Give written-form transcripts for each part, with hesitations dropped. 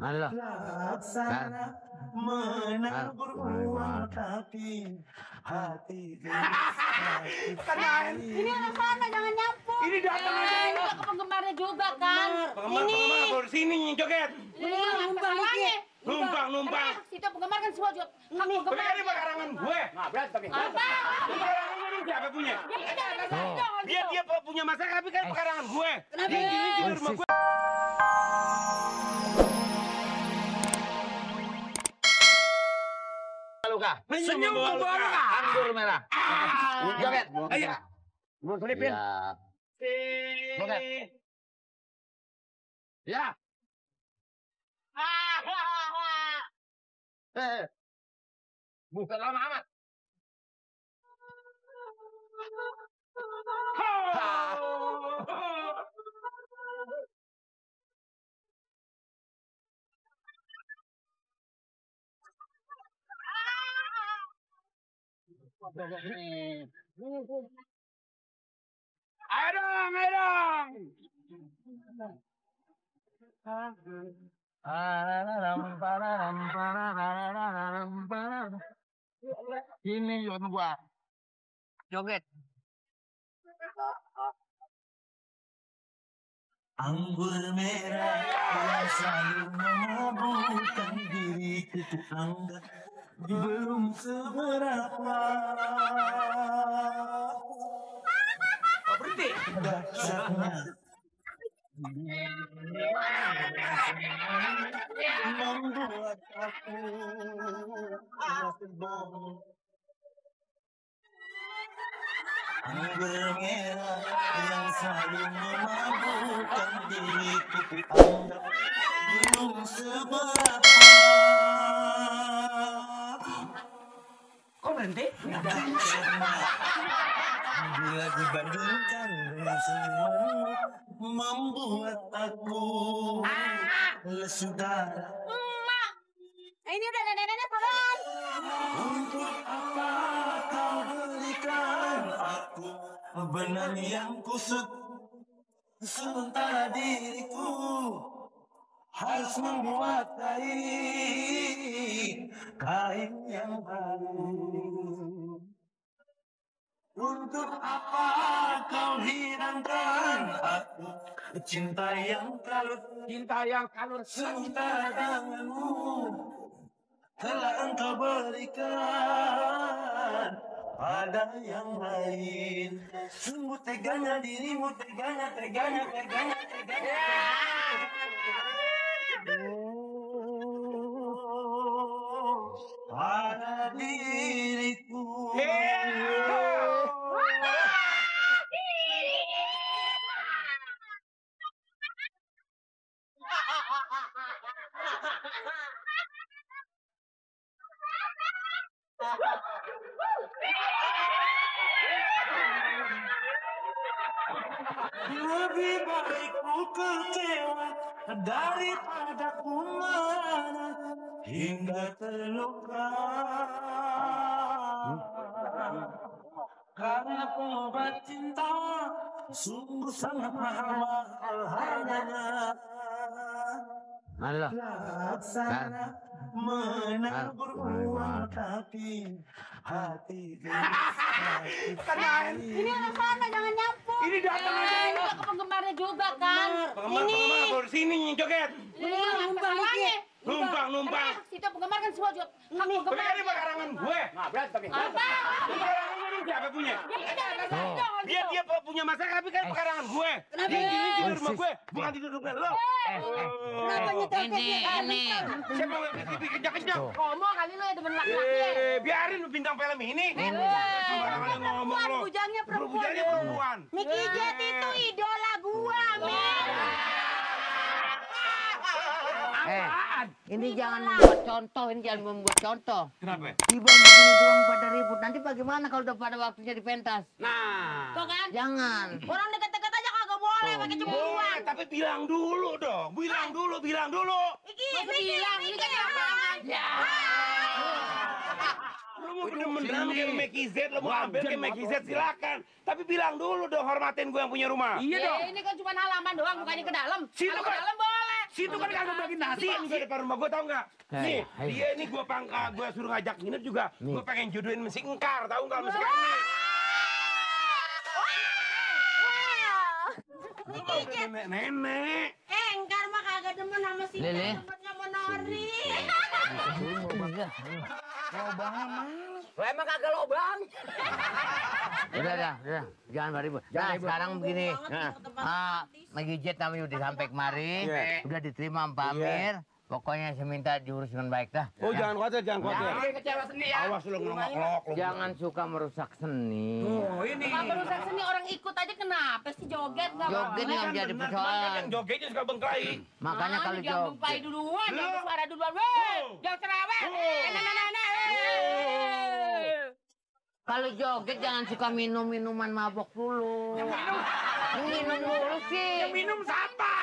Allah. Laksana menabur uang tapi hati ini anak sana jangan nyampur. Ini datang aja. Ini ke penggemarnya juga kan. Penggemar baru sini joget. Numpang. Situ penggemar kan semua juga. Tapi kan ini pekarangan gue. Nggak berantem nih. Apa? Pekarangan gue ini siapa punya? Dia punya masalah tapi kan pekarangan gue. Kenapa? Di rumah gue. Luka. Senyum ke bawah Luka. Anggur merah. Joget. Ayo. Gue selipin. Joget. Ya. Bukan lama amat. Ayo dong. Ini joget gua. Joget. anggur merah yang selalu memabukkan diriku anggap belum seberapa. Berhenti. Dahsyatnya membuat aku terbang. Anggur merah yang selalu memabukkan diriku anggap belum seberapa. Kok berhenti? Bila dibandingkan dengan semuanya membuat aku lesu darah. Ini udah nenek-nenek pohon. Untuk apa kau berikan aku benang yang kusut, sementara diriku harus membuat kain yang baru. Untuk apa kau hilangkan aku cinta yang kalut, sementara denganmu telah engkau berikan pada yang lain. Sungguh teganya dirimu, teganya. Pada diriku. Lebih baik ku kecewa daripada ku marah hingga terluka. Karena obat cinta sungguh sangat mahal harganya. Allah. Laksana menabur uang tapi hati Ini anak sana jangan nyampur. Ini datang aja. Ini ke penggemarnya juga kan. Penggemar baru sini joget. Numpang. Situ penggemar kan semua juga. Tapi kan ini pekarangan gue. Nggak berantem nih. Apa? Pekarangan gue ini siapa punya? Dia punya masalah tapi kan pekarangan gue. Di rumah gue, bukan di rumah lo. Kenapa nyetel Ini. Siapa yang kencang? Komo kali lo ya temen laki-laki. Biarin lu bintang film ini. Sembarangan ngomong lo. Bujangnya Perempuan. Mickey Jet itu idola gua, men. Ini jangan membuat contoh, Kenapa? Tiba begini doang pada ribut. Nanti bagaimana kalau udah pada waktunya dipentas? Nah. Tuh kan? Jangan. Orang deket-deket aja kagak boleh pakai cemburuan. Tapi bilang dulu dong. Bilang dulu. Ini kan jangan. Ya. Lu mau bener-beneran kayak Mickey Z, lu mau ambil kayak Mickey Z silakan. Tapi bilang dulu dong, hormatin gue yang punya rumah. Iya dong. Ini kan cuma halaman doang, bukannya ke dalam. Situ Kalau kan- ke dalam boleh. Situ kan kagak bagi nasi. Ini di depan rumah gua tahu nggak? Nih, dia ini gua suruh ngajak nginep juga. Gua pengen jodohin si Engkar, tahu nggak si Karni? Nenek. Engkar mah kagak demen sama si Lele. demennya sama Nori. Lo emang kagak lobang. Udah. Jangan beribut. Nah, sekarang begini. Ngegijet namanya udah sampai kemari. Udah diterima sama Pak Amir. Pokoknya saya minta diurus dengan baik dah. Oh, jangan khawatir. Kecewa seni ya. Awas lu ngelok. Jangan suka merusak seni. Oh, ini. Nggak merusak seni, orang ikut aja kenapa sih joget nggak Joget apa-apa. yang jadi persoalan. Yang jogetnya suka bengkelai. Makanya kalau jangan joget. lupai duluan, jangan suara duluan. Weh, jangan cerewet. Kalau joget jangan suka minum-minuman mabok dulu. Minum dulu sih. Yang minum siapa?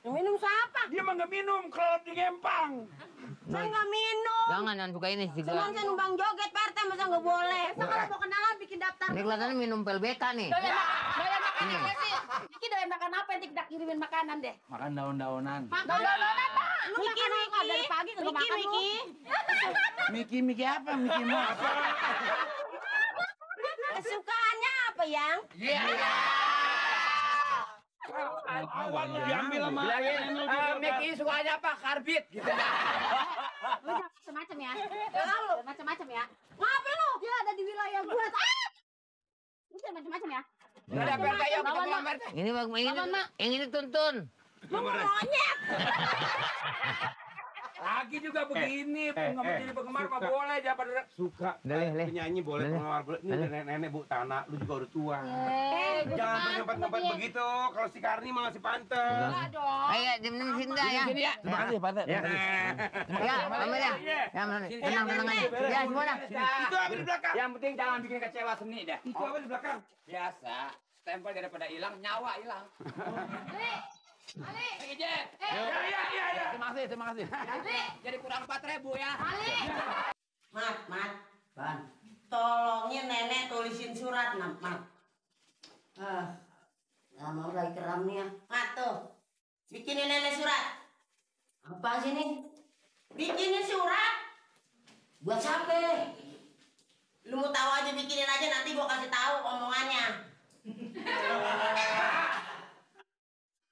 Minum siapa? Dia mah nggak minum, kalau di Gempang. Saya nggak minum. Jangan suka ini Cuman juga. saya numpang joget, Pak RT, masa nggak boleh. Saya kalau mau kenalan bikin daftar. Ini kelihatannya minum PLBK nih. Doyan makan apa sih? Niki doyan makan apa? Nanti kita kirimin makanan deh. Makan daun-daunan. Makan daun-daunan, Pak. Lu makan apa? Dari pagi nggak makan lu. Miki apa? Miki mau apa? Kesukaannya apa, Yang? Diambil sama. Miki sukanya apa? Karbit. Lu jangan macam-macam ya. Jangan lu macam-macam ya. Ngapa lu? Dia ada di wilayah gua. Lu jangan macam-macam ya. Ada PLK yuk kita pulang PLK. Ini tuntun. Lu monyet. Lagi juga begini, nggak mau jadi penggemar mah boleh, jangan pada Suka. Penyanyi boleh penggemar boleh. Ini nenek Bu Tanah, lu juga udah tua. Jangan bertempat-tempat begitu. Kalau si Karni malah si pantes. Ayo, diam-diam sini dah ya. Terima kasih, Pak. Ya, Amir ya. Ya, tenang aja. Ya, semua dah. Itu apa di belakang? Yang penting jangan bikin kecewa seni dah. Itu apa di belakang? Biasa, stempel daripada hilang, nyawa hilang. Ali. Jet. Ya. Terima kasih. Jadi kurang 4.000 ya. Ali. Mat. Tolongin nenek tulisin surat, Mat. Lama lagi keram nih ya. Mat tuh, bikinin nenek surat. Apa sih nih? Bikinin surat. Buat siapa? Lu mau tahu aja, bikinin aja, nanti gua kasih tahu omongannya.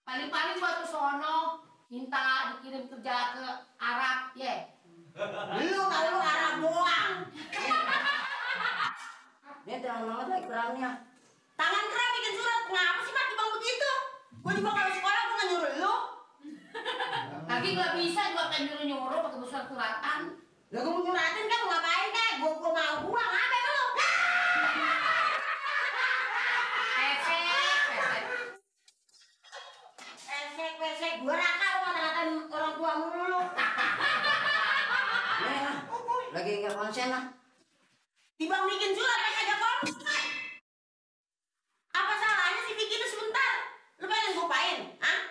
Paling-paling buat ke sono minta dikirim kerja ke Arab, ye. Lu tahu lu Arab doang. Ini tangan mama lagi keramnya. Tangan kera bikin surat, ngapa sih Mat bang begitu? Gua juga kalau sekolah gua nggak nyuruh lu. Lagi nggak bisa juga pengen nyuruh-nyuruh pakai surat-suratan. Lah gua mau nyuratin kan, mau ngapain deh? Gua mau buang apa lu? Pesek, gua nakal lu ngata-ngatain orang tua mulu lu. Lagi nggak konsen lah. Tibang bikin surat aja konsen. Apa salahnya sih bikin sebentar? Lu pengen gupain? Hah?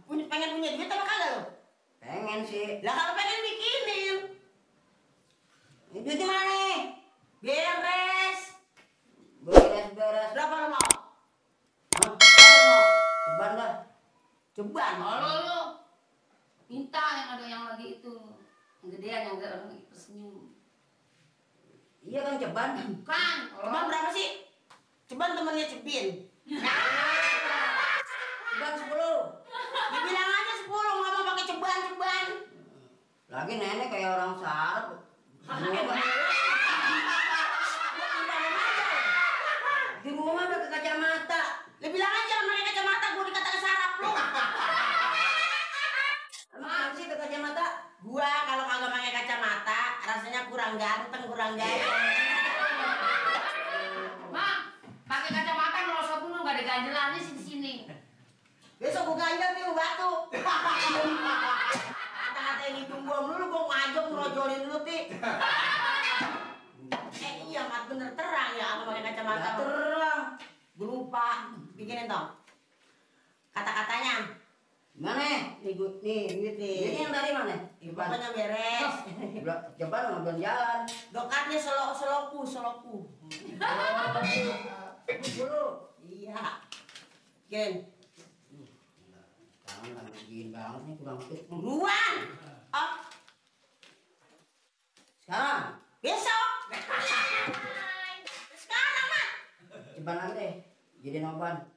Pengen punya duit apa kagak lu? Pengen sih. Lah kalau pengen bikinin. Duitnya mana nih? Beres. Beres. Berapa lu mau? Hah? Apa mau? Ceban dah. Ceban. Kalau lu minta yang ada yang lagi itu, yang gedean yang orang lagi tersenyum. Iya kan ceban. Kan? Ceban berapa sih? Ceban temennya Cebin. Ceban 10. Dibilang aja 10, nggak mau pakai ceban. Lagi nenek kayak orang sarap. Di rumah pakai kacamata. Lu bilang aja pakai kacamata, gua dikatakan sarap lu. Emang sih pakai kacamata? Gua kalau kagak pakai kacamata, rasanya kurang ganteng, kurang gaya. Mak, pakai kacamata ngerosot dulu nggak ada ganjelannya sih di sini. Besok gua ganjel nih batu. Kata-katain hidung gua dulu, gua ngajak ngerojolin lu ti. Iya Mat, bener terang ya apa pakai kacamata. Nggak terang. Gua lupa bikinin dong. Kata-katanya. Mana? Nih duit nih. Ini yang tadi mana? Pokoknya beres. Ceban ngambil jalan. Dokatnya seloku. Dulu. Iya. Ken. Jangan lagi Miskin banget nih kurang fit. Buruan. Oh. Sekarang. Besok. Sekarang, Mat. Cepat nanti deh. Jadi noban.